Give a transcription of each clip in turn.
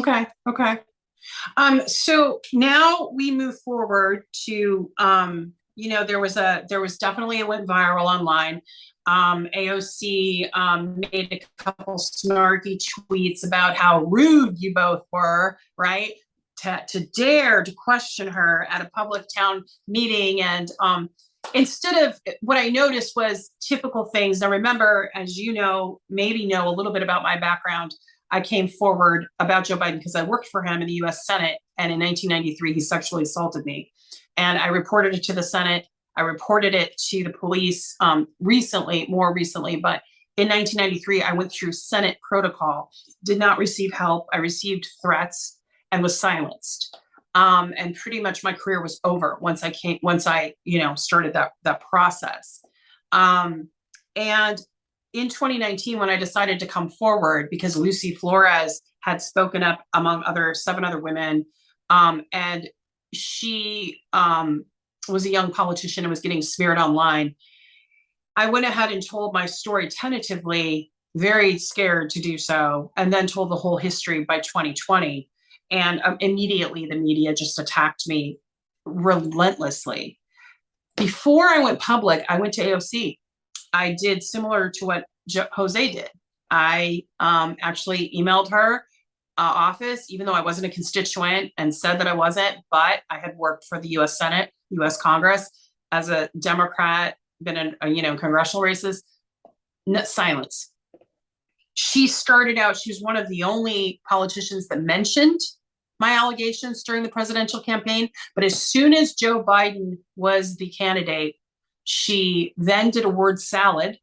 Okay. Okay. So now we move forward to, there was definitely, it went viral online. AOC made a couple snarky tweets about how rude you both were, right? To dare to question her at a public town meeting. And instead of, what I noticed was typical things. Now, remember, as you know, maybe know a little bit about my background, I came forward about Joe Biden because I worked for him in the US Senate. And in 1993, he sexually assaulted me. And I reported it to the Senate. I reported it to the police more recently, but in 1993, I went through Senate protocol, did not receive help. I received threats and was silenced. And pretty much my career was over once I started that process. And in 2019, when I decided to come forward, because Lucy Flores had spoken up among 7 other women, and she was a young politician and was getting smeared online, I went ahead and told my story tentatively, very scared to do so, and then told the whole history by 2020. And immediately the media just attacked me relentlessly. Before I went public, I went to AOC. I did similar to what Jose did. I actually emailed her office, even though I wasn't a constituent, and said that I wasn't, but I had worked for the US Senate, US Congress as a Democrat, been in congressional races. Silence. She started out, she was one of the only politicians that mentioned my allegations during the presidential campaign. But as soon as Joe Biden was the candidate, she then did a word salad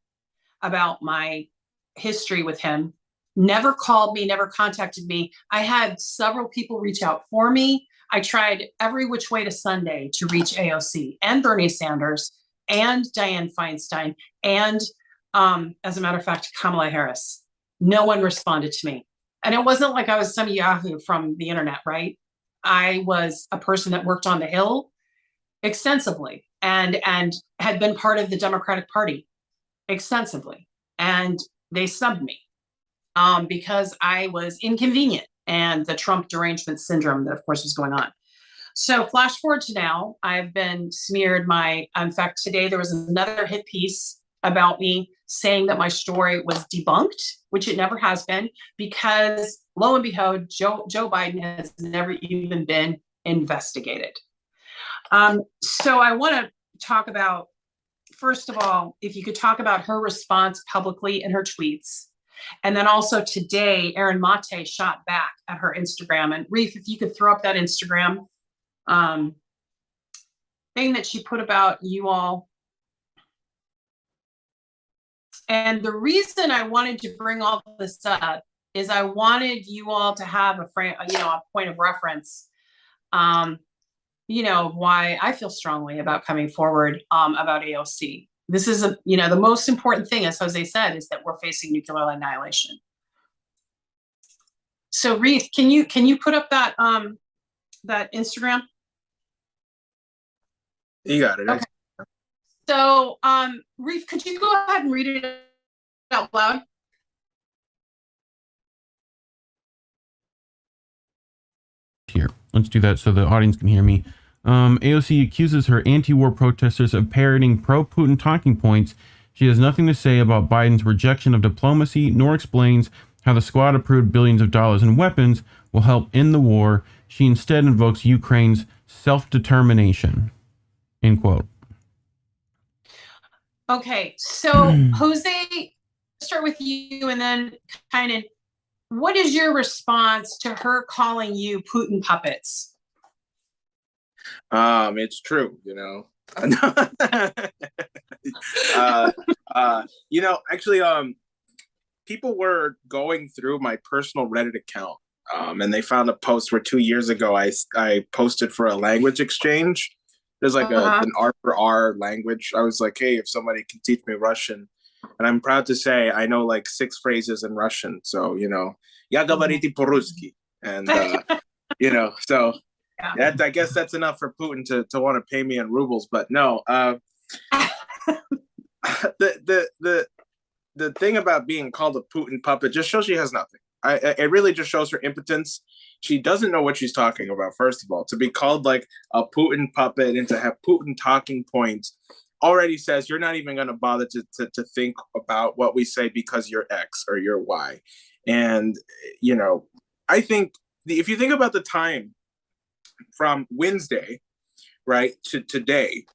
about my history with him, never called me, never contacted me. I had several people reach out for me. I tried every which way to Sunday to reach AOC and Bernie Sanders and Diane Feinstein and, as a matter of fact, Kamala Harris. No one responded to me. And it wasn't like I was some Yahoo from the internet, right? I was a person that worked on the Hill extensively and had been part of the Democratic Party extensively. And they subbed me because I was inconvenient and the Trump derangement syndrome that, of course, was going on. So flash forward to now, I've been smeared. In fact, today there was another hit piece about me saying that my story was debunked, which it never has been, because lo and behold, Joe Biden has never even been investigated. So I want to talk about, first of all, if you could talk about her response publicly in her tweets. And then also today, Erin Mate shot back at her Instagram. And Reef, if you could throw up that Instagram thing that she put about you all. And the reason I wanted to bring all this up is I wanted you all to have a point of reference, why I feel strongly about coming forward about AOC. This is the most important thing, as Jose said, is that we're facing nuclear annihilation. So Reith, can you put up that Instagram? You got it. Okay. So Reith, could you go ahead and read it out loud? Here, let's do that so the audience can hear me. AOC accuses her anti-war protesters of parroting pro-Putin talking points. She has nothing to say about Biden's rejection of diplomacy, nor explains how the squad approved billions of dollars in weapons will help end the war. She instead invokes Ukraine's self-determination. End quote. Okay, so Jose, start with you, and then Kynan, what is your response to her calling you Putin puppets? It's true, actually, people were going through my personal Reddit account, and they found a post where 2 years ago I posted for a language exchange. There's like an R for R language. I was like, hey, if somebody can teach me Russian. And I'm proud to say I know like 6 phrases in Russian. So, ya говорите по-русски. And, so yeah. I guess that's enough for Putin to want to pay me in rubles. But no, the thing about being called a Putin puppet just shows she has nothing. it really just shows her impotence. She doesn't know what she's talking about, first of all. To be called like a Putin puppet and to have Putin talking points already says you're not even going to bother to think about what we say because you're X or you're Y. And, you know, I think if you think about the time from Wednesday, right, to today,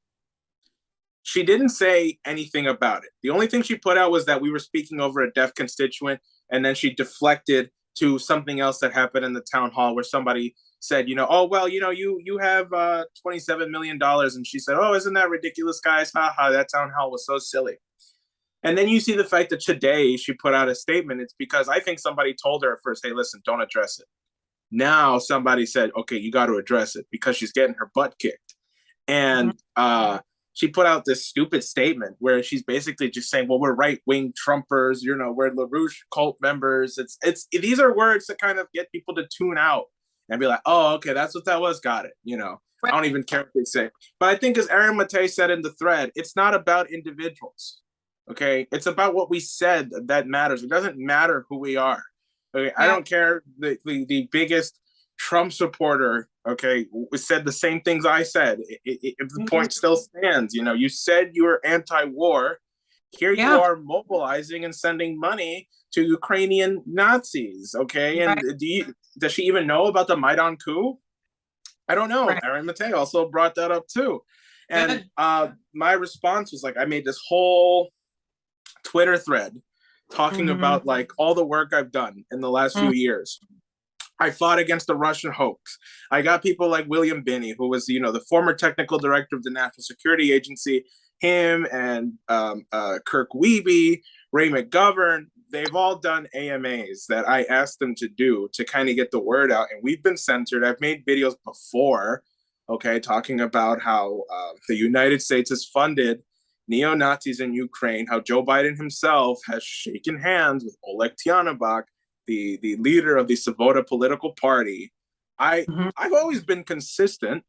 she didn't say anything about it. The only thing she put out was that we were speaking over a deaf constituent, and then she deflected to something else that happened in the town hall where somebody said, you know, oh, well, you know, you have $27 million. And she said, oh, isn't that ridiculous, guys? Ha, that town hall was so silly. And then you see the fact that today she put out a statement. It's because I think somebody told her at first, hey, listen, don't address it. Now somebody said, okay, you got to address it because she's getting her butt kicked. And she put out this stupid statement where she's basically just saying, well, we're right-wing Trumpers, you know, we're Larouche cult members. It's these are words that kind of get people to tune out and be like, oh, okay, that's what that was. Got it. You know, right. I don't even care what they say. But I think as Aaron Matei said in the thread, it's not about individuals. Okay. It's about what we said that matters. It doesn't matter who we are. Okay. Yeah. I don't care the biggest Trump supporter, okay, said the same things I said. The point still stands. You know, you said you were anti-war. Here you are mobilizing and sending money to Ukrainian Nazis, okay? And does she even know about the Maidan coup? I don't know. Right. Aaron Matei also brought that up too. And my response was like, I made this whole Twitter thread talking about like all the work I've done in the last few years. I fought against the Russian hoax. I got people like William Binney, who was, you know, the former technical director of the National Security Agency, him and Kirk Wiebe, Ray McGovern. They've all done AMAs that I asked them to do to kind of get the word out. And we've been censored. I've made videos before, okay, talking about how the United States has funded neo-Nazis in Ukraine, how Joe Biden himself has shaken hands with Oleg Tyahnybok, the leader of the Svoboda political party. I've always been consistent.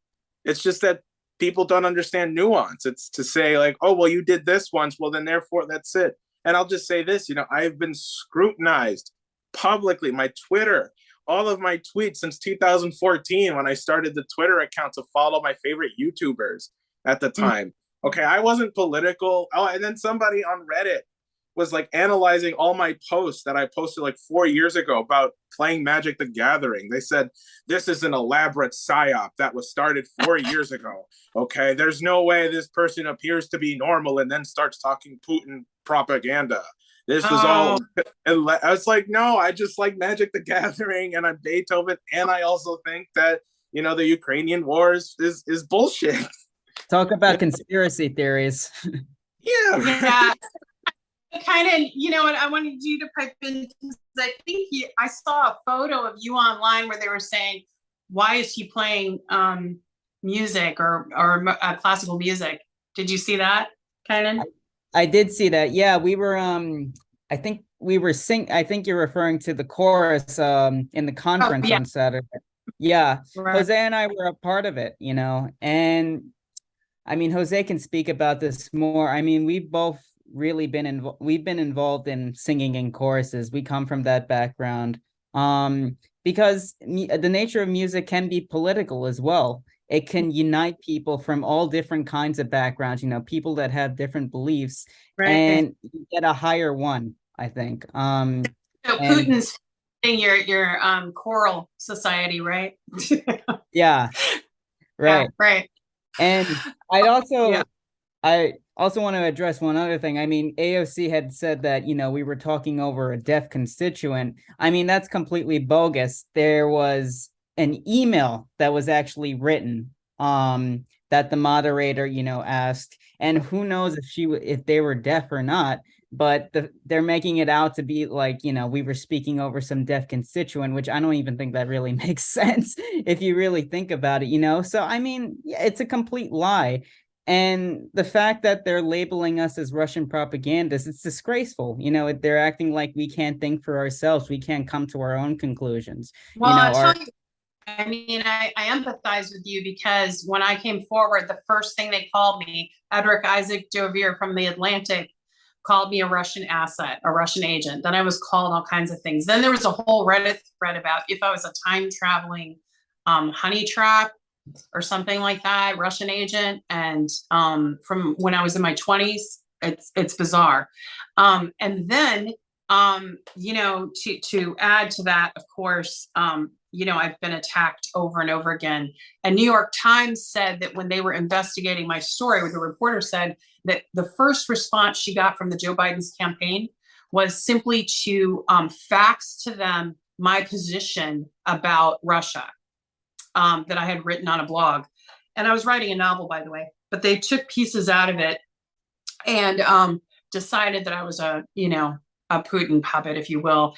It's just that people don't understand nuance. It's to say like, oh, well, you did this once, well, then therefore that's it. And I'll just say this, you know, I've been scrutinized publicly, my Twitter, all of my tweets since 2014 when I started the Twitter account to follow my favorite YouTubers at the time. Okay, I wasn't political. Oh, and then somebody on Reddit was like analyzing all my posts that I posted like 4 years ago about playing Magic the Gathering. They said, this is an elaborate psyop that was started 4 years ago. Okay, there's no way this person appears to be normal and then starts talking Putin propaganda. This was all, I was like, no, I just like Magic the Gathering and I'm Beethoven. And I also think that, you know, the Ukrainian war is bullshit. Talk about conspiracy theories. Yeah. Kind of, you know what, I wanted you to pipe in because I think I saw a photo of you online where they were saying, why is he playing music or classical music? Did you see that, Kynan? I did see that. Yeah, we were I think we were I think you're referring to the chorus in the conference on Saturday. Yeah, right. Jose and I were a part of it, you know, and I mean, Jose can speak about this more. I mean, we've both really been involved in singing in choruses. We come from that background because the nature of music can be political as well. It can unite people from all different kinds of backgrounds, you know, people that have different beliefs, and you get a higher one, I think. So Putin's your choral society, right? Yeah, right. Yeah, right. And I also want to address one other thing. I mean, AOC had said that, you know, we were talking over a deaf constituent. I mean, that's completely bogus. There was an email that was actually written that the moderator, you know, asked, and who knows if they were deaf or not, but they're making it out to be like, you know, we were speaking over some deaf constituent, which I don't even think that really makes sense if you really think about it, you know? So, I mean, it's a complete lie. And the fact that they're labeling us as Russian propagandists, it's disgraceful. You know, they're acting like we can't think for ourselves. We can't come to our own conclusions. Well, you know, I mean, I empathize with you because when I came forward, the first thing they called me, Edric Isaac Jovier from The Atlantic, called me a Russian asset, a Russian agent. Then I was called all kinds of things. Then there was a whole Reddit thread about if I was a time traveling honey trap or something like that, Russian agent. And from when I was in my 20s, it's bizarre. And then you know, to add to that, of course, you know, I've been attacked over and over again. And New York Times said that when they were investigating my story, the reporter said that the first response she got from the Joe Biden's campaign was simply to fax to them my position about Russia that I had written on a blog. And I was writing a novel, by the way, but they took pieces out of it and decided that I was a, you know, a Putin puppet, if you will.